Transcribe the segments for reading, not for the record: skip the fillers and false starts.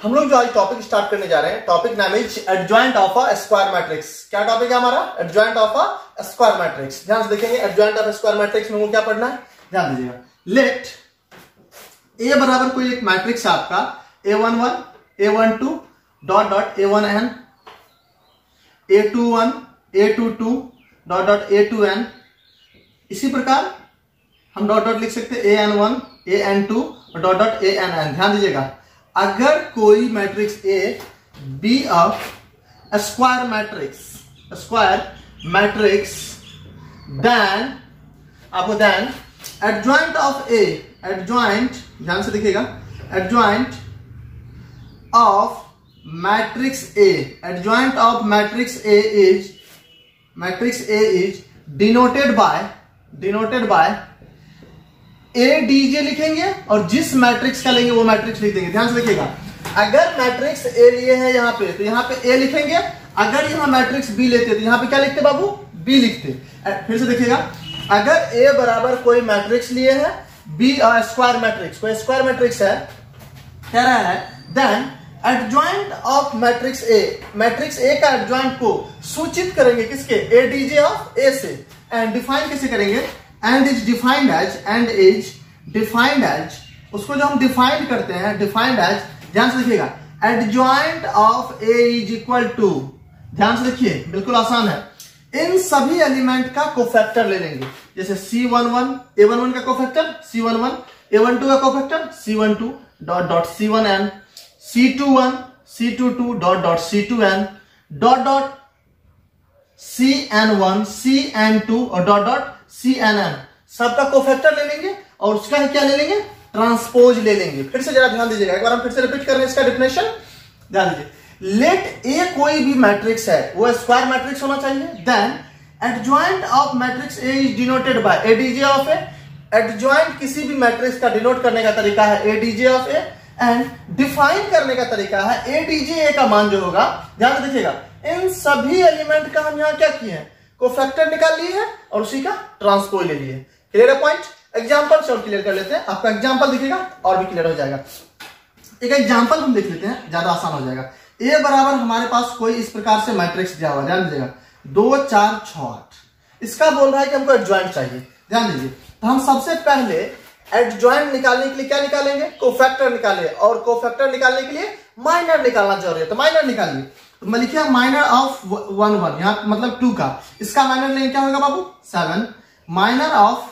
हम लोग जो आज टॉपिक स्टार्ट करने जा रहे हैं, टॉपिक नाम है adjoint of a square matrix. क्या टॉपिक है हमारा? Adjoint of a square matrix. ध्यान से देखेंगे एडजॉइंट ऑफ स्क्वायर मैट्रिक्स में वो क्या पढ़ना है, ध्यान दीजिएगा। लेट ए बराबर कोई एक मैट्रिक्स है आपका A11 A12 dot dot A1n A21 A22 dot dot A2n। इसी प्रकार हम डॉट डॉट लिख सकते हैं AN1 AN2 dot dot ANn। ध्यान दीजिएगा, अगर कोई matrix A B a square matrix then आपको then adjoint of A, adjoint ध्यान से देखिएगा, adjoint of matrix A, adjoint of matrix A is denoted by ADJ लिखेंगे और जिस मैट्रिक्स का लेंगे वो मैट्रिक्स लिख देंगे। ध्यान से देखिएगा, अगर मैट्रिक्स A लिए है यहाँ पे तो यहाँ पे A लिखेंगे, अगर यहाँ मैट्रिक्स B लेते तो यहाँ पे क्या लिखते बाबू? B लिखते। फिर से देखिएगा, अगर A बराबर कोई मैट्रिक्स लिए है B स्क्वायर मैट्रिक्स, कोई स्क्वायर मैट्रिक्स है, कह रहा है then adjoint of matrix A, matrix A का एडजॉइंट को सूचित करेंगे किसके? ADJ ऑफ A से। एंड डिफाइन कैसे करेंगे? एंड इज डिफाइंड एज, उसको जो हम डिफाइंड करते हैं, डिफाइंड एज, ध्यान से देखिएगा, adjoint of A is equal to, ध्यान से देखिए बिल्कुल आसान है, इन सभी एलिमेंट का कोफैक्टर ले लेंगे। जैसे C11 A11 का कोफैक्टर C11, A12 का cofactor C12 dot dot C1n, C22 dot dot C2n dot dot CN1 CN2 और डॉट डॉट CNn, सबका कोफैक्टर ले लेंगे और उसका क्या ले लेंगे? ट्रांसपोज ले लेंगे। फिर से जरा ध्यान दीजिएगा, एक बार हम फिर से रिपीट कर रहे हैं इसका डेफिनेशन, ध्यान दीजिए। लेट A कोई भी मैट्रिक्स है, वो स्क्वायर मैट्रिक्स होना चाहिए, then adjoint of matrix A is denoted by ADJ of A, adjoint किसी भी मैट्रिक्स का डिनोट करने का तरीका है ADJ of A, and define करने का तरीका है ADJ A का मान जो होगा, ध्यान से देखिएगा, इन सभी एलिमेंट का हम यहां क्या किए हैं? कोफैक्टर निकाल लिए है और उसी का ट्रांसपोज ले लिए। क्लियर है पॉइंट? एग्जांपल से और क्लियर कर लेते हैं, आपका एग्जांपल दिखेगा और भी क्लियर हो जाएगा। एक एग्जांपल हम देख लेते हैं, ज्यादा आसान हो जाएगा। A बराबर हमारे पास कोई इस प्रकार से मैट्रिक्स दिया हुआ, ध्यान दीजिएगा, 2 4 6 8, इसका बोल रहा है कि हमको एडजॉइंट चाहिए। ध्यान दीजिए, तो हम सबसे पहले एडजॉइंट निकालने के लिए क्या निकालेंगे? कोफैक्टर निकालेंगे, और कोफैक्टर निकालने के लिए माइनर निकालना जरूरी है, तो माइनर निकालिए। तो मैं लिखिए माइनर ऑफ 1 1, यहाँ मतलब 2 का, इसका माइनर लेंगे क्या होगा बाबू? 7। माइनर ऑफ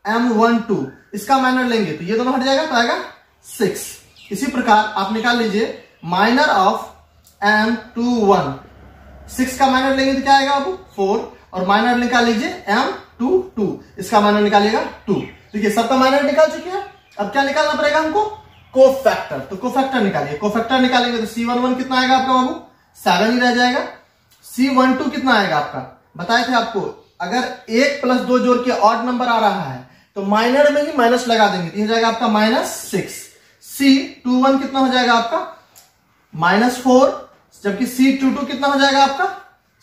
M12, इसका माइनर लेंगे तो ये दोनों हट जाएगा तो आएगा 6। इसी प्रकार आप निकाल लीजिए माइनर ऑफ M21, 6 का माइनर लेंगे तो क्या आएगा बाबू? 4, और माइनर निकाल लीजिए M22, इसका माइनर निकालिएगा 2। देखिए सबका माइनर निकाल चुके हैं, अब क्या निकालना पड़ेगा हमको? कोफैक्टर। तो कोफैक्टर निकालिए, कोफैक्टर निकालेंगे तो C11 कितना आएगा आपका बाबू? 7 ही रह जाएगा। C12 कितना आएगा आपका? बताए थे आपको, अगर 1 प्लस 2 जोड़ के ऑड नंबर आ रहा है तो माइनर में ही माइनस लगा देंगे, तो ये जाएगा आपका -6। C21 कितना हो जाएगा आपका? -4, जबकि C22 कितना हो जाएगा आपका?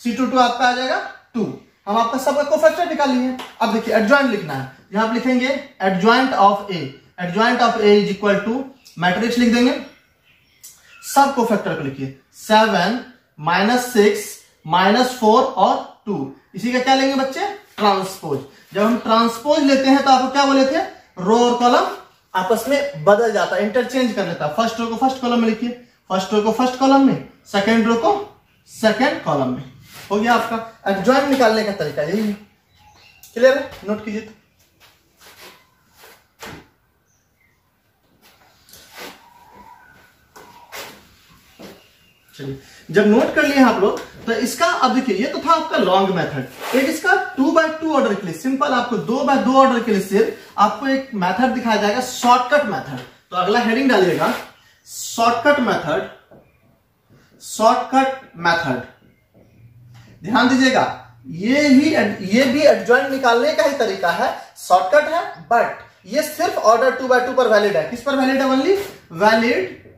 C22 आपका आ जाएगा 2। हम आपका सबका कोफैक्टर निकाल लिए। अब देखिए एडजॉइंट लिखना है, यहां आप लिखेंगे adjoint of A, adjoint of A is equal to, matrix लिख देंगे, सब कोफैक्टर को लिखिए, 7 -6 -4 और 2, इसी का क्या लेंगे बच्चे? ट्रांसपोज। जब हम ट्रांसपोज लेते हैं तो आपको क्या बोले थे? रो और कॉलम आपस में बदल जाता है, इंटरचेंज कर लेता है। फर्स्ट रो को फर्स्ट कॉलम में लिखिए, फर्स्ट रो को फर्स्ट कॉलम में, सेकंड रो को सेकंड कॉलम में। हो गया आपका एडजॉइंट निकालने का तरीका यही है। क्लियर है? नोट कीजिए। चलिए, जब नोट कर लिए आप लोग तो इसका अब देखिए, ये तो था आपका लॉन्ग मेथड। एक इसका 2x2 ऑर्डर के लिए, सिंपल आपको 2x2 ऑर्डर के लिए सिर्फ आपको एक मेथड दिखाया जाएगा, शॉर्टकट मेथड। तो अगला हेडिंग डालिएगा शॉर्टकट मेथड, शॉर्टकट मेथड। ध्यान दीजिएगा, ये भी एडजॉइंट निकालने का ही तरीका है, शॉर्टकट है, बट ये सिर्फ ऑर्डर 2x2 पर वैलिड है। किस पर वैलिड है? Only valid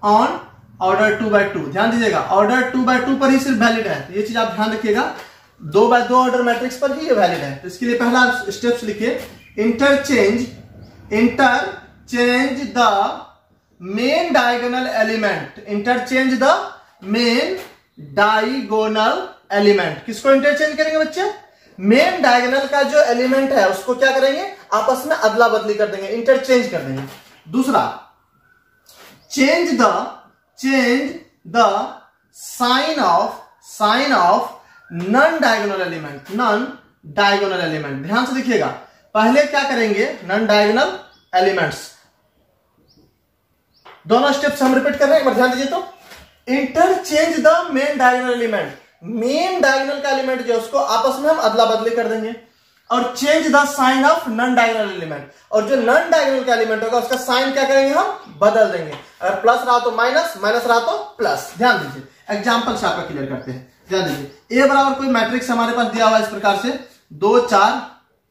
on order 2x2। ध्यान दीजिएगा, ऑर्डर 2x2 पर ही सिर्फ वैलिड है, तो ये चीज आप ध्यान रखिएगा, 2x2 ऑर्डर मैट्रिक्स पर ही ये वैलिड है। तो इसके लिए पहला स्टेप्स लिखिए, interchange the main diagonal element, interchange the main diagonal element. किसको इंटरचेंज करेंगे बच्चे? मेन डायगोनल का जो एलिमेंट है उसको क्या करेंगे? आपस में अदला बदली कर देंगे, इंटरचेंज कर देंगे। दूसरा, change the sign of non diagonal element, non diagonal element. ध्यान से देखिएगा, पहले क्या करेंगे? नॉन डायगोनल एलिमेंट्स, दोनों स्टेप्स हम रिपीट कर रहे हैं, एक बार ध्यान दीजिए तो। Interchange the main diagonal element, main diagonal का एलिमेंट जो उसको आपस में हम अदला बदली कर देंगे। और change the sign of non diagonal element, और जो नॉन डायगोनल का एलिमेंट होगा उसका साइन क्या करेंगे? हम बदल देंगे। अगर प्लस रहा तो माइनस, माइनस रहा तो प्लस। ध्यान दीजिए, एग्जांपल से आपका क्लियर करते हैं। ध्यान दीजिए, ए बराबर कोई मैट्रिक्स हमारे पास दिया हुआ इस प्रकार से 2 4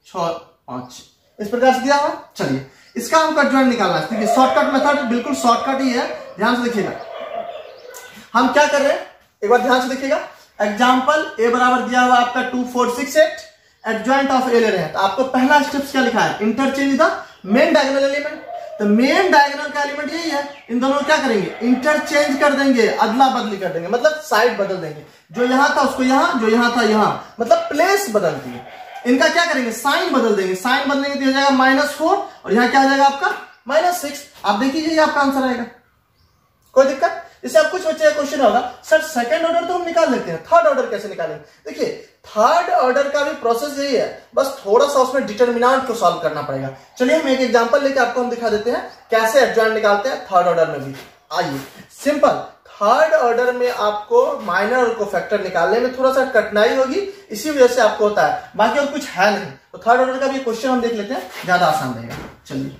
6 5 इस प्रकार से दिया हुआ। चलिए इसका हमको एडजॉइंट निकालना है। देखिए शॉर्टकट मेथड, बिल्कुल शॉर्टकट ही है। ध्यान से देखिएगा हम क्या कर रहे हैं, एक बार ध्यान से देखिएगा। एग्जांपल ए बराबर दिया हुआ आपका 2 4 6 8, एडजॉइंट ऑफ ए ले रहे हैं। तो आपको पहला स्टेप क्या लिखा है? Interchange the main diagonal element. तो मेन डायगोनल का एलिमेंट यही है, इन दोनों को क्या करेंगे? इंटरचेंज कर देंगे, अदला बदली कर देंगे, मतलब साइड बदल देंगे। जो यहां था उसको यहां, जो यहां था यहां, मतलब प्लेस बदलती है। इनका क्या करेंगे? साइन बदल देंगे। साइन बदलेंगे तो हो जाएगा -4 और यहां क्या हो जाएगा आपका -6। आप देखिए ये आपका आंसर आएगा, कोई दिक्कत? इससे आप कुछ बच्चे का क्वेश्चन होगा, सर सेकंड ऑर्डर तो हम निकाल लेते हैं, थर्ड ऑर्डर कैसे निकालेंगे? देखिए थर्ड ऑर्डर का भी प्रोसेस यही है, बस थोड़ा सा उसमें डिटरमिनेंट को सॉल्व करना पड़ेगा। चलिए हम एक एग्जांपल लेके आपको हम दिखा देते हैं कैसे एडजॉइंट निकालते हैं थर्ड ऑर्डर में भी। आइए, सिंपल। थर्ड ऑर्डर में आपको माइनर और कोफैक्टर निकालने में थोड़ा सा कठिनाई होगी, इसी वजह से आपको होता है, बाकी और कुछ है नहीं। तो थर्ड ऑर्डर का भी क्वेश्चन हम देख लेते हैं, ज्यादा आसान रहेगा। चलिए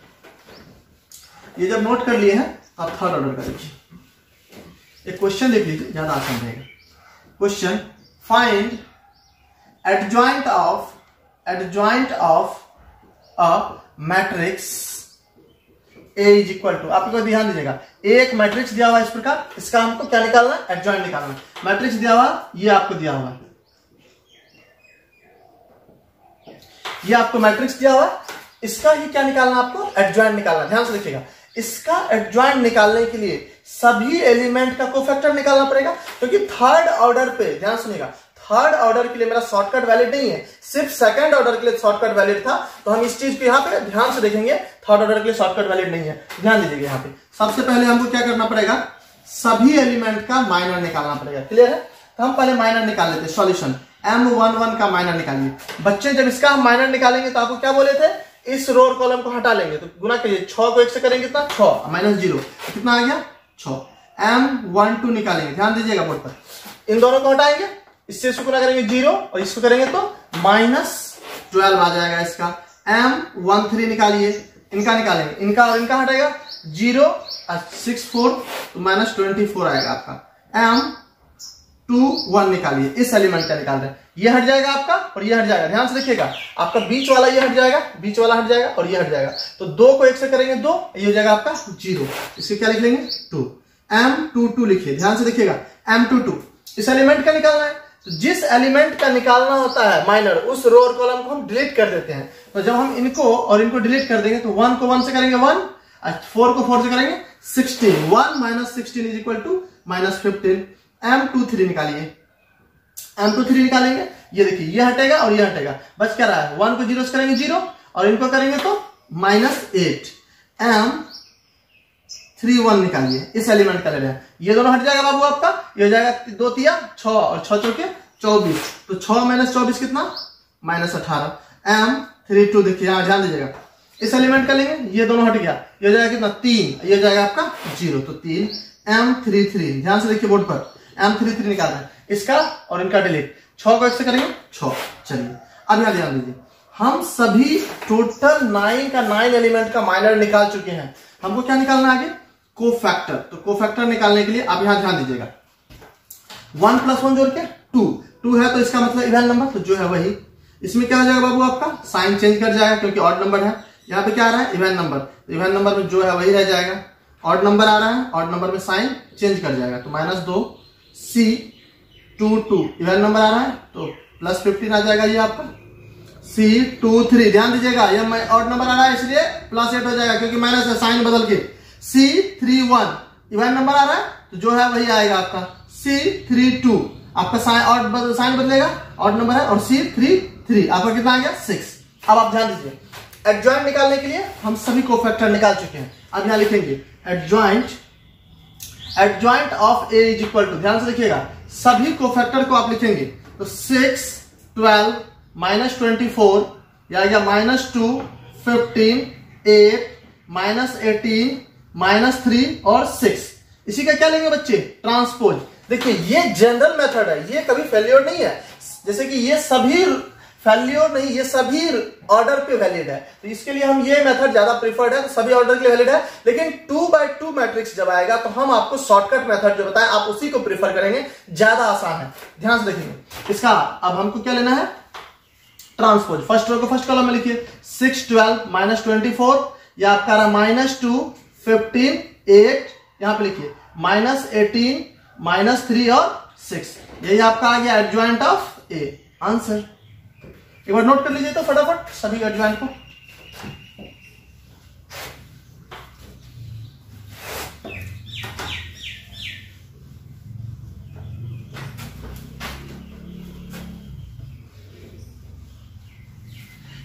ये जब नोट कर लिए हैं आप थर्ड ऑर्डर का देखिए, एक क्वेश्चन देख लीजिए, ज्यादा आसान रहेगा। Question, find adjoint of a matrix A is equal to, आपको ध्यान दीजिएगा, एक मैट्रिक्स दिया हुआ इस प्रकार, इसका हमको क्या निकालना है? एडजॉइंट निकालना है। मैट्रिक्स दिया हुआ, ये आपको दिया हुआ, ये आपको मैट्रिक्स दिया हुआ, इसका ही क्या निकालना? आपको एडजॉइंट निकालना। ध्यान से देखिएगा, इसका एडजॉइंट निकालने के लिए सभी एलिमेंट का कोफैक्टर निकालना पड़ेगा, क्योंकि थर्ड ऑर्डर पे, ध्यान सुनिएगा, थर्ड ऑर्डर के लिए मेरा शॉर्टकट वैलिड नहीं है, सिर्फ सेकंड ऑर्डर के लिए शॉर्टकट वैलिड था। तो हम इस चीज को यहाँ पे ध्यान से देखेंगे, थर्ड ऑर्डर के लिए शॉर्टकट वैलिड नहीं है। ध्यान दीजिएगा, यहाँ पे सबसे पहले हमको क्या करना पड़ेगा? सभी एलिमेंट का माइनर निकालना पड़ेगा। क्लियर है? तो हम पहले माइनर निकाल लेते हैं। सॉल्यूशन, M11 का माइनर निकालिए। बच्चे जब इसका हम माइनर निकालेंगे तो आपको क्या बोले थे? इस रो और कॉलम को हटा लेंगे, तो गुना करिए, 6 को 1 से करेंगे कितना? 6 -0 कितना आ गया? 6। M12 निकालेंगे, ध्यान दीजिएगा बोर्ड पर, इन दोनों को हटाएंगे, इससे इसको गुना करेंगे 0 और इसको करेंगे तो -12 आ जाएगा इसका। M13 निकालिए, इनका निकालेंगे, इनका और इनका हटेगा 0 और 6 4 तो -24 आएगा आपका। M21 निकालिए, इस एलिमेंट का निकाल रहे हैं, ये हट जाएगा आपका और ये हट जाएगा। ध्यान से देखिएगा, आपका बीच वाला ये हट जाएगा, बीच वाला हट जाएगा और ये हट जाएगा, तो 2 को 1 से करेंगे 2, ये हो जाएगा आपका 0, इसके क्या लिख लेंगे? 2। M22 लिखिए, ध्यान से देखिएगा, M22 इस एलिमेंट का निकालना है। तो जिस एलिमेंट का निकालना होता है माइनर, उस रो और कॉलम को हम डिलीट कर देते हैं। तो जब हम इनको और इनको डिलीट कर देंगे तो 1 को 1 से करेंगे 1, 4 को 4 से करेंगे 16, 1 - 16 इज इक्वल टू -15। M23 निकालिए, M23 निकालेंगे, ये देखिए ये हटेगा और ये हटेगा, बच क्या रहा है? 1 को 0 से करेंगे 0 और इनको करेंगे तो -8। M31 निकालिए, इस एलिमेंट का ले रहे हैं, ये दोनों हट जाएगा बाबू आपका, ये हो जाएगा 2 तिया 6 और 6 चौके 24, तो 6 - 24 कितना? -18। M32 देखिए, यहाँ ध्यान दीजिएगा, इस एलिमेंट का लेंगे, ये दोनों हट गया, ये हो जाएगा कितना? 3, ये हो जाएगा आपका 0, तो 3। M33 ध्यान से देखिए बोर्ड पर, M33 निकालना है, इसका और इनका डिलीट, 6 को 1 से करेंगे 6। चलिए अब यहाँ ध्यान दीजिए, हम सभी टोटल 9 का 9 एलिमेंट का माइनर निकाल चुके हैं। हमको क्या निकालना है आगे? कोफैक्टर। तो कोफैक्टर निकालने के लिए अब यहां ध्यान दीजिएगा, 1 + 1 जोड़ के 2 है, तो इसका मतलब इवन नंबर, तो जो है वही। इसमें क्या हो जाएगा बाबू आपका? साइन चेंज कर जाएगा, क्योंकि ऑड नंबर है। यहाँ पे क्या आ रहा है? इवन नंबर, तो इवन नंबर में जो है वही रह जाएगा। ऑड नंबर आ रहा है, ऑड नंबर में साइन चेंज कर जाएगा, तो -2 C22 इवन नंबर आ रहा है, तो +15 आ जाएगा ये आपका। C23 ध्यान दीजिएगा, ये ऑड नंबर आ रहा है इसलिए +8 हो जाएगा, क्योंकि माइनस है, साइन बदल के C31 इवन नंबर आ रहा है तो जो है वही आएगा आपका C32, आपका साइन बदलेगा, ऑड नंबर है, और C33 आपका कितना आ गया 6। अब आप ध्यान दीजिए, एडजॉइंट निकालने के लिए हम सभी कोफैक्टर निकाल चुके हैं। अब यहां लिखेंगे adjoint of A is equal to, ध्यान से लिखिएगा, सभी कोफैक्टर को आप लिखेंगे तो 6, 12 माइनस 24 या -2, 15, 8 -18 -3 और 6। इसी का क्या लेंगे बच्चे, ट्रांसपोज। देखिए ये जनरल मेथड है, ये कभी फेल्योर नहीं है, जैसे कि ये सभी फेल्योर नहीं, ये सभी ऑर्डर पे वैलिड है, तो इसके लिए हम ये मेथड ज्यादा प्रीफर्ड है, तो सभी ऑर्डर के लिए वैलिड है। लेकिन 2x2 मैट्रिक्स जब आएगा तो हम आपको शॉर्टकट मेथड जो बताएं आप उसी को प्रीफर करेंगे, ज्यादा आसान है। ध्यान से देखेंगे इसका, अब हमको क्या लेना है, ट्रांसपोज। फर्स्ट रो को फर्स्ट कॉलम में लिखिए, 6, 12 -24 या आपका रहा -2, 15, 8, यहां पे लिखिए -18 -3 और 6। यही आपका आ गया एडजॉइंट ऑफ ए, आंसर। एक बार नोट कर लीजिए तो फटाफट सभी एडजॉइंट को।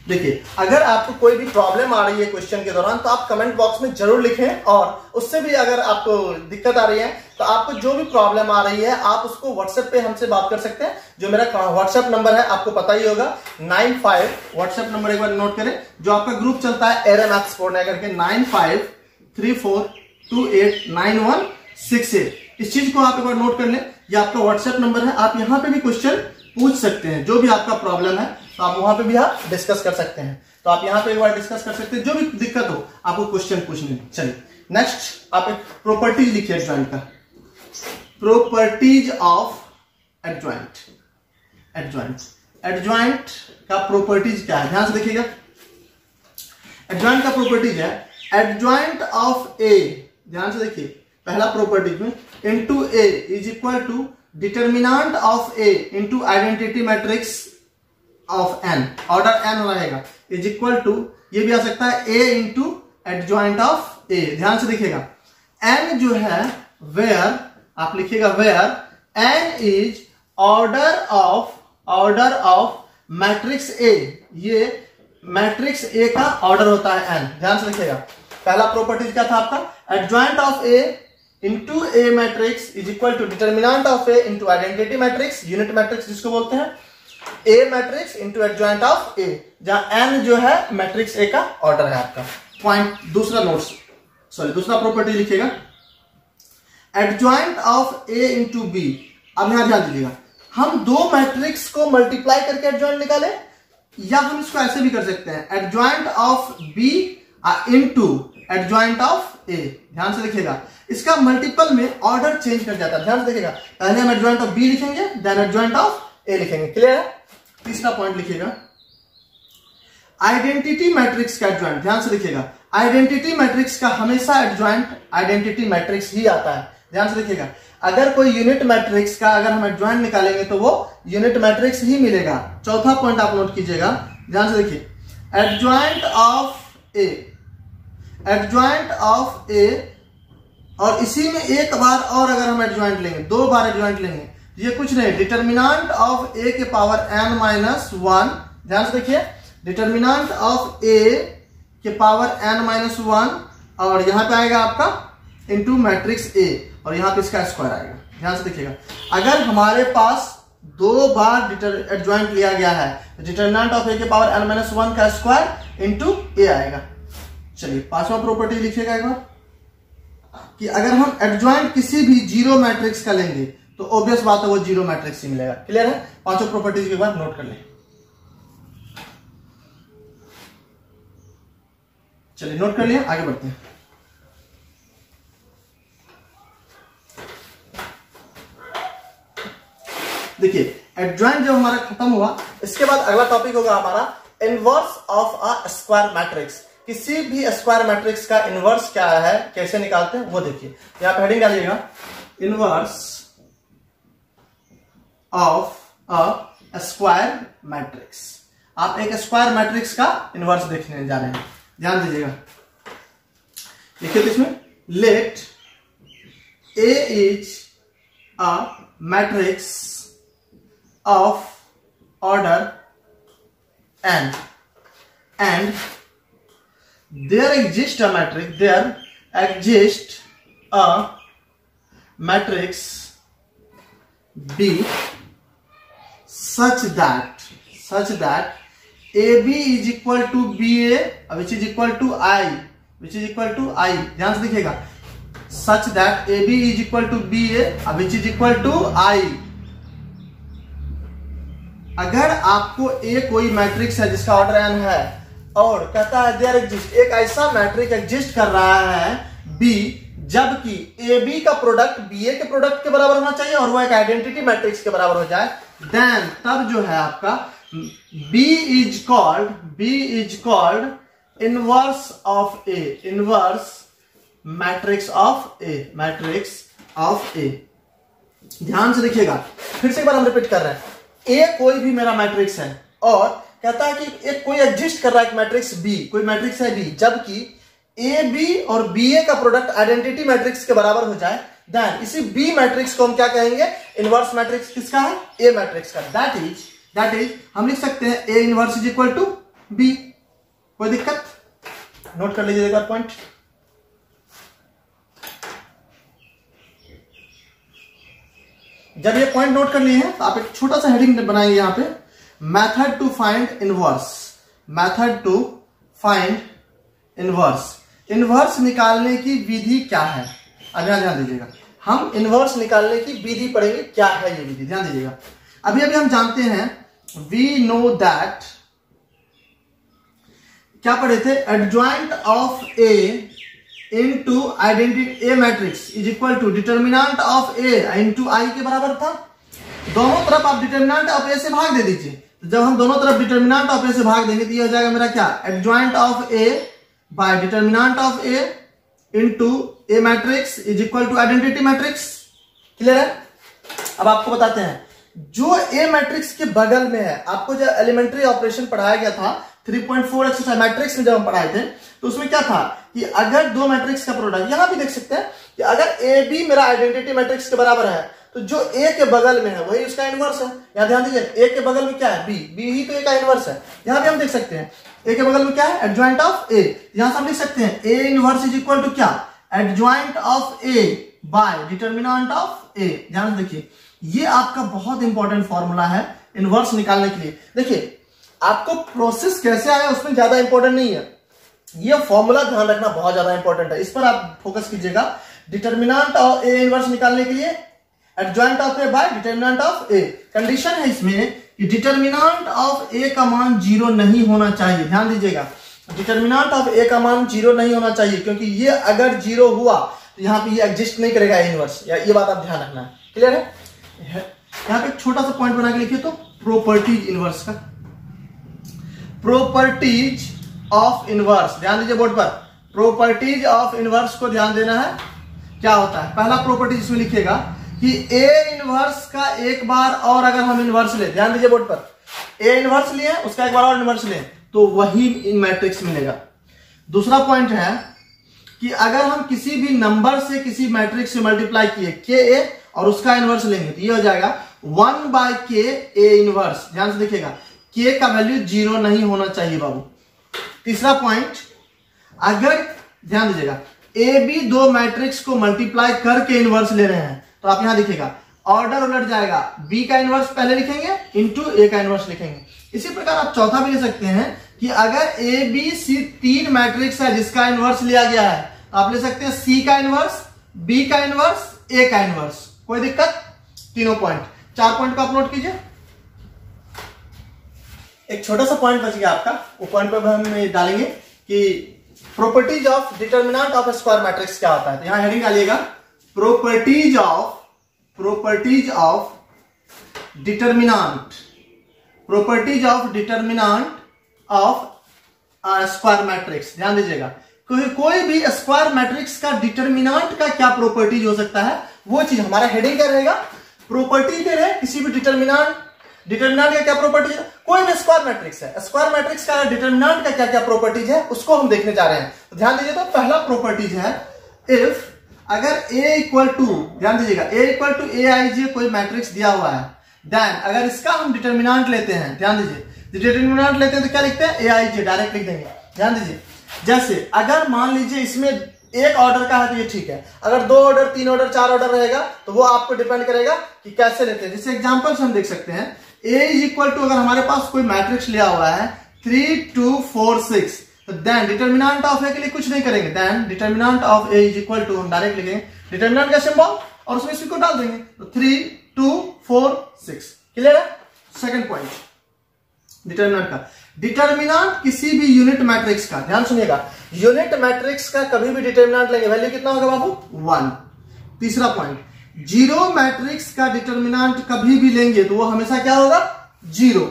देखिए अगर आपको कोई भी प्रॉब्लम आ रही है क्वेश्चन के दौरान तो आप कमेंट बॉक्स में जरूर लिखें, और उससे भी अगर आपको दिक्कत आ रही है तो आपको जो भी प्रॉब्लम आ रही है आप उसको व्हाट्सएप पे हमसे बात कर सकते हैं। जो मेरा व्हाट्सएप नंबर है आपको पता ही होगा, 95, व्हाट्सएप नंबर एक बार नोट करें, जो आपका ग्रुप चलता है एरन मैथ्स पढ़ने करके, 9534289168। इस चीज को आप एक बार नोट कर लें, ये आपका व्हाट्सएप नंबर है, आप यहाँ पे भी क्वेश्चन पूछ सकते हैं, जो भी आपका प्रॉब्लम है तो आप वहां पे भी आप डिस्कस कर सकते हैं। तो आप यहाँ पे एक बार डिस्कस कर सकते हैं, जो भी दिक्कत हो आपको क्वेश्चन पूछने। चलिए नेक्स्ट आप एक प्रॉपर्टीज लिखिए एडजॉइंट का, प्रॉपर्टीज ऑफ एडजॉइंट। एडजॉइंट का प्रॉपर्टीज क्या है, ध्यान से देखिएगा। एडजॉइंट का प्रॉपर्टीज है एडजॉइंट ऑफ ए, ध्यान से देखिए, पहला प्रॉपर्टीज में into A is equal to determinant of A into identity matrix of n, order n रहेगा, इज इक्वल टू, ये भी आ सकता है A into adjoint of A. ध्यान से देखिएगा, एन जो है वेयर, आप लिखिएगा where n is order of matrix A, ये मैट्रिक्स ए का ऑर्डर होता है एन। ध्यान से देखिएगा, पहला प्रॉपर्टी क्या था आपका, adjoint of A into A matrix is equal to determinant of A into identity matrix, unit matrix जिसको बोलते हैं, A matrix into adjoint of A, जहां एन जो है मैट्रिक्स ए का ऑर्डर है आपका। पॉइंट दूसरा नोट्स, सॉरी दूसरा प्रॉपर्टी लिखिएगा, adjoint of A into B. अब यहां ध्यान दीजिएगा, हम दो मैट्रिक्स को मल्टीप्लाई करके एडजॉइंट निकाले, या हम इसको ऐसे भी कर सकते हैं, adjoint of B into adjoint of A. ध्यान से देखिएगा, इसका मल्टीपल में ऑर्डर चेंज कर जाता है। ध्यान से देखिएगा, पहले हम एडजॉइंट ऑफ बी लिखेंगे, देन एडजॉइंट ऑफ ए लिखेंगे, क्लियर है। तीसरा पॉइंट लिखिएगा, आइडेंटिटी मैट्रिक्स का एडजॉइंट। ध्यान से देखिएगा, आइडेंटिटी मैट्रिक्स का हमेशा एडजॉइंट आइडेंटिटी मैट्रिक्स ही आता है। ध्यान से देखिएगा, अगर कोई यूनिट मैट्रिक्स का अगर हम एडजॉइंट निकालेंगे तो वो यूनिट मैट्रिक्स ही मिलेगा। चौथा पॉइंट आप नोट कीजिएगा, ध्यान से देखिए, एडजॉइंट ऑफ ए, और इसी में एक बार और अगर हम एडजॉइंट लेंगे, दो बार एडजॉइंट लेंगे, ये कुछ नहीं, डिटर्मिनेंट ऑफ ए के पावर n-1। ध्यान से देखिए, डिटर्मिनेंट ऑफ ए के पावर n-1, और यहां पे आएगा आपका इनटू मैट्रिक्स ए, और यहां पे इसका स्क्वायर आएगा। ध्यान से देखिएगा, अगर हमारे पास दो बार एडजॉइंट लिया गया है, डिटर्मिनेंट ऑफ ए के पावर n-1 का स्क्वायर इनटू ए आएगा। चलिए पांचवा प्रॉपर्टी लिखिएगा एक बार, कि अगर हम एडजॉइंट किसी भी जीरो मैट्रिक्स का लेंगे तो ऑब्वियस बात है वो जीरो मैट्रिक्स ही मिलेगा, क्लियर है। पांचों प्रॉपर्टीज के बाद नोट कर लें। चलिए नोट कर लिया, आगे बढ़ते हैं। देखिए एडजॉइंट जब हमारा खत्म हुआ, इसके बाद अगला टॉपिक होगा हमारा inverse of a square matrix. किसी भी स्क्वायर मैट्रिक्स का इनवर्स क्या है, कैसे निकालते हैं वो देखिए। यहां पे हेडिंग डालिएगा, inverse of a square matrix. आप एक स्क्वायर मैट्रिक्स का इनवर्स देखने जा रहे हैं, ध्यान दीजिएगा। देखिए तो इसमें late A is a matrix of order n and there exists a matrix B such that AB is equal to BA which is equal to I ध्यान से देखिएगा, such that AB is equal to BA which is equal to I। अगर आपको A कोई matrix है जिसका order n है और कहता है देयर एग्जिस्ट, एक ऐसा मैट्रिक्स एग्जिस्ट कर रहा है B जबकि AB का प्रोडक्ट BA के प्रोडक्ट के बराबर होना चाहिए और वो एक आइडेंटिटी मैट्रिक्स के बराबर हो जाए, देन तब जो है आपका B is called inverse of A, inverse matrix of A। ध्यान से देखिएगा, फिर से एक बार हम रिपीट कर रहे हैं, A कोई भी मेरा मैट्रिक्स है और कहता है कि एक कोई एग्जिस्ट कर रहा है, एक मैट्रिक्स B, कोई मैट्रिक्स है B जबकि AB और BA का प्रोडक्ट आइडेंटिटी मैट्रिक्स के बराबर हो जाए, देन इसी B मैट्रिक्स को हम क्या कहेंगे, इनवर्स मैट्रिक्स किसका है, A मैट्रिक्स का। दैट इज हम लिख सकते हैं A inverse is equal to B। कोई दिक्कत? नोट कर लीजिए एक बार पॉइंट। जब ये पॉइंट नोट कर लिए हैं तो आप एक छोटा सा हेडिंग बनाएंगे यहां पे, method to find inverse. Inverse निकालने की विधि क्या है, अगर ध्यान दीजिएगा, हम इनवर्स निकालने की विधि पढ़ेंगे, क्या है ये विधि, ध्यान दीजिएगा। अभी हम जानते हैं, वी नो दैट, क्या पढ़े थे, adjoint of A into identity A matrix is equal to determinant of A into I के बराबर था। दोनों तरफ आप डिटर्मिनेंट ऑफ A से भाग दे दीजिए, तो जब हम दोनों तरफ डिटर्मिनेंट ऑफ A से भाग देंगे तो ये हो जाएगा मेरा क्या, adjoint of A by determinant of A into A matrix is equal to identity matrix. Clear है? अब आपको बताते हैं, जो A मैट्रिक्स के बगल में है, आपको जो एलिमेंट्री ऑपरेशन पढ़ाया गया था 3.4 एक्सरसाइज मैट्रिक्स में जब हम पढ़ाए थे, तो उसमें क्या था कि अगर दो मैट्रिक्स का प्रोडक्ट, यहां भी देख सकते हैं कि अगर ए बी मेरा आइडेंटिटी मैट्रिक्स के बराबर है तो जो ए के बगल में है वही उसका इनवर्स है। यहां ध्यान दीजिए, ए के बगल में क्या है, बी ही तो ए का इनवर्स है। यहां भी हम देख सकते हैं ए के बगल में क्या है, एडजॉइंट ऑफ ए। यहां से हम लिख सकते हैं A inverse is equal to क्या, adjoint of A by determinant of A. ध्यान से देखिए, ये आपका बहुत इंपॉर्टेंट फॉर्मूला है इनवर्स निकालने के लिए। देखिए, आपको प्रोसेस कैसे आया उसमें ज्यादा इंपॉर्टेंट नहीं है, ये फॉर्मूला ध्यान रखना बहुत ज्यादा इंपॉर्टेंट है, इस पर आप फोकस कीजिएगा। डिटर्मिनेंट ऑफ ए इनवर्स निकालने के लिए adjoint of A by determinant of A. Condition है इसमें कि डिटर्मिनेंट ऑफ ए का मान 0 नहीं होना चाहिए। ध्यान दीजिएगा, डिटर्मिनेंट ऑफ ए का मान 0 नहीं होना चाहिए, क्योंकि ये अगर 0 हुआ तो यहां पे ये एग्जिस्ट नहीं करेगा इनवर्स, ये बात आप ध्यान रखना है। क्लियर है? यहां पे एक छोटा सा पॉइंट बना के लिखिए तो, प्रॉपर्टीज इनवर्स का, प्रॉपर्टीज ऑफ इनवर्स, ध्यान दीजिए बोर्ड पर, प्रॉपर्टीज ऑफ इनवर्स को ध्यान देना है। क्या होता है, पहला प्रॉपर्टी इसमें लिखिएगा कि ए इनवर्स का एक बार और अगर हम इनवर्स ले, ध्यान दीजिए बोर्ड पर, ए इनवर्स लिए उसका एक बार और इनवर्स ले तो वही इन मैट्रिक्स मिलेगा। दूसरा पॉइंट है कि अगर हम किसी भी नंबर से किसी मैट्रिक्स से मल्टीप्लाई किए के ए और उसका इनवर्स लेंगे तो ये हो जाएगा 1/k ए इनवर्स। ध्यान से देखिएगा, k का वैल्यू 0 नहीं होना चाहिए बाबू। तीसरा पॉइंट, अगर ध्यान दीजिएगा ए बी दो मैट्रिक्स को मल्टीप्लाई करके इनवर्स ले रहे हैं तो आप यहां देखिएगा ऑर्डर उलट जाएगा, बी का इनवर्स पहले लिखेंगे इंटू ए का इनवर्स लिखेंगे। इसी प्रकार आप चौथा भी ले सकते हैं कि अगर ए बी सी 3 मैट्रिक्स है जिसका इनवर्स लिया गया है तो आप ले सकते हैं सी का इनवर्स, बी का इनवर्स, ए का इनवर्स। कोई दिक्कत? तीनों पॉइंट, 4 पॉइंट को आप नोट कीजिए। एक छोटा सा पॉइंट बच गया आपका, वो पॉइंट पर हम डालेंगे कि properties of determinant of square matrix क्या होता है। तो यहां हेडिंग डालिएगा, properties of determinant of square matrix. ध्यान दीजिएगा, कोई भी स्क्वायर मैट्रिक्स का डिटर्मिनेंट का क्या प्रॉपर्टीज हो सकता है, वो चीज हमारा हेडिंग क्या रहेगा, प्रॉपर्टी दे रहे किसी भी डिटर्मिनेंट का क्या प्रॉपर्टीज है। कोई भी स्क्वायर मैट्रिक्स है, स्क्वायर मैट्रिक्स का डिटर्मिनेंट का क्या क्या प्रॉपर्टीज है उसको हम देखने जा रहे हैं। तो ध्यान दीजिए, तो पहला प्रॉपर्टीज है इफ अगर a इक्वल टू, ध्यान दीजिएगा, a इक्वल टू ए आई जे कोई मैट्रिक्स दिया हुआ है, देन अगर इसका हम डिटर्मिनेंट लेते हैं, ध्यान दीजिए, डिटर्मिनेंट लेते हैं तो क्या लिखते हैं, ए आई जे डायरेक्ट लिख देंगे। ध्यान दीजिए, जैसे अगर मान लीजिए इसमें एक ऑर्डर का है तो ये ठीक है, अगर 2 ऑर्डर 3 ऑर्डर 4 ऑर्डर रहेगा तो वो आपको डिपेंड करेगा कि कैसे लेते हैं। जैसे एग्जांपल से हम देख सकते हैं, a इज इक्वल टू, अगर हमारे पास कोई मैट्रिक्स लिया हुआ है 3 2 4 6, तो देन डिटर्मिनेंट ऑफ ए के लिए कुछ नहीं करेंगे, then determinant of A is equal to हम डायरेक्ट लिखेंगे डिटर्मिनेंट का सिंबल और उसमें इसी को डाल देंगे, तो 3 2 4 6। क्लियर है? सेकंड पॉइंट, डिटर्मिनेंट का, डिटर्मिनेंट किसी भी यूनिट मैट्रिक्स का, ध्यान सुनिएगा, यूनिट मैट्रिक्स का कभी भी डिटर्मिनेंट लेंगे, वैल्यू कितना होगा बाबू, 1। तीसरा पॉइंट, जीरो मैट्रिक्स का डिटर्मिनेंट कभी भी लेंगे तो वो हमेशा क्या होगा, 0।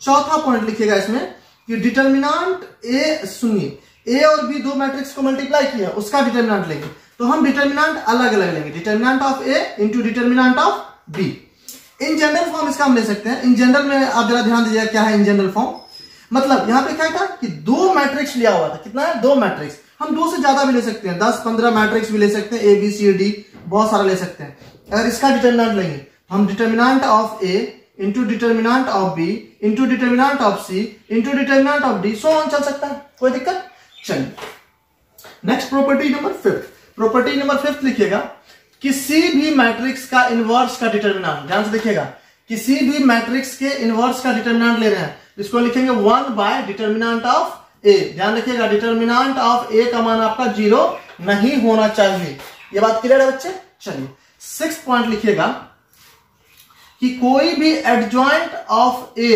चौथा पॉइंट लिखिएगा इसमें कि डिटर्मिनेंट ए, सुनिए, ए और बी दो मैट्रिक्स को मल्टीप्लाई किया उसका डिटर्मिनेंट लेंगे तो हम डिटर्मिनेंट अलग अलग लेंगे, determinant of A into determinant of B. In general form इसका हम ले सकते हैं। इन जनरल में आप जरा ध्यान दीजिएगा क्या है इन जनरल फॉर्म, मतलब यहां पे क्या था कि 2 मैट्रिक्स लिया हुआ था, कितना है, 2 मैट्रिक्स, हम 2 से ज्यादा भी ले सकते हैं, 10-15 मैट्रिक्स भी ले सकते हैं, ए बी सी डी बहुत सारा ले सकते हैं। अगर इसका डिटर्मिनेंट लेंगे हम determinant of A into determinant of B into determinant of C into determinant of D, so on चल सकता है, कोई दिक्कत। चलिए next property number 5, property number 5 लिखिएगा, किसी भी मैट्रिक्स का इनवर्स का डिटर्मिनेंट, ध्यान से देखिएगा, किसी भी मैट्रिक्स के इनवर्स का डिटर्मिनेंट ले रहे हैं, इसको लिखेंगे 1 बाय डिटर्मिनेंट ऑफ ए। ध्यान रखिएगा, डिटर्मिनेंट ऑफ ए का मान आपका 0 नहीं होना चाहिए। ये बात क्लियर है बच्चे? चलिए 6th पॉइंट लिखिएगा कि कोई भी एडजॉइंट ऑफ ए,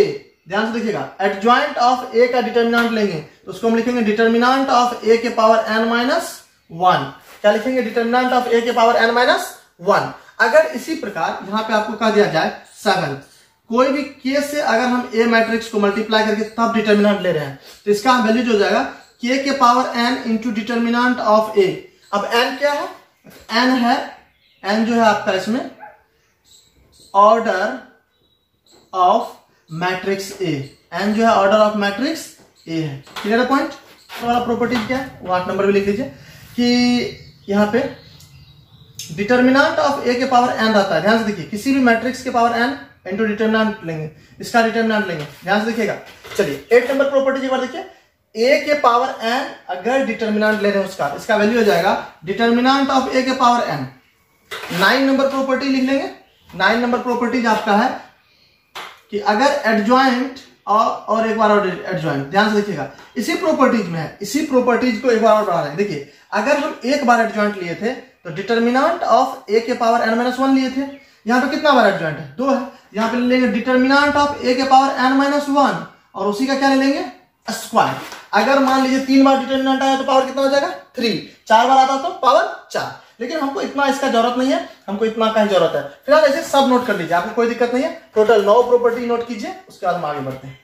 ध्यान से देखिएगा, एडजॉइंट ऑफ ए का डिटर्मिनेंट लेंगे तो उसको हम लिखेंगे डिटर्मिनेंट ऑफ ए के पावर n-1। क्या लिखेंगे, डिटर्मिनेंट ऑफ ए के पावर n-1। अगर इसी प्रकार यहां पे आपको कह दिया जाए 7, कोई भी के से अगर हम ए मैट्रिक्स को मल्टीप्लाई करके तब डिटर्मिनेंट ले रहे हैं तो इसका वैल्यू जो हो जाएगा के के power n into determinant of A. अब n क्या है, n है, n जो है आपका इसमें order of matrix A, n जो है ऑर्डर ऑफ मैट्रिक्स ए है। क्लियर है पॉइंट? वाला प्रॉपर्टी क्या है वो 8 नंबर भी लिख लीजिए कि यहां पे डिटर्मिनेंट ऑफ ए के पावर n रहता है। ध्यान से देखिए, किसी भी मैट्रिक्स के पावर n इंटू डिटर्मिनेंट लेंगे, इसका डिटर्मिनेंट लेंगे, ध्यान से देखिएगा। चलिए 8 नंबर प्रॉपर्टी एक बार देखिए, a के पावर n अगर डिटर्मिनेंट ले रहे हैं उसका, इसका वैल्यू हो जाएगा डिटर्मिनेंट ऑफ a के पावर n। 9 नंबर प्रॉपर्टी लिख लेंगे। 9 नंबर प्रॉपर्टी आपका है कि अगर एडजॉइंट और एक बार और एडजॉइंट, ध्यान से देखिएगा, इसी प्रॉपर्टीज में है, इसी प्रॉपर्टीज को एक बार और बढ़ा रहे हैं। देखिए अगर हम एक बार एडजॉइंट लिए थे तो डिटर्मिनेंट ऑफ a के पावर n-1 लिए थे, यहाँ पे कितना बार एडजॉइंट है, 2 है, यहाँ पे ले लेंगे डिटर्मिनेंट ऑफ a के पावर n-1 और उसी का क्या ले लेंगे, स्क्वायर। अगर मान लीजिए 3 बार डिटर्मिनेंट आया तो पावर कितना हो जाएगा, 3, 4 बार आता तो पावर 4, लेकिन हमको इतना इसका जरूरत नहीं है, हमको इतना का ही जरूरत है। फिलहाल ऐसे सब नोट कर लीजिए, आपको कोई दिक्कत नहीं है। टोटल 9 प्रॉपर्टी नोट कीजिए, उसके बाद हम आगे बढ़ते हैं।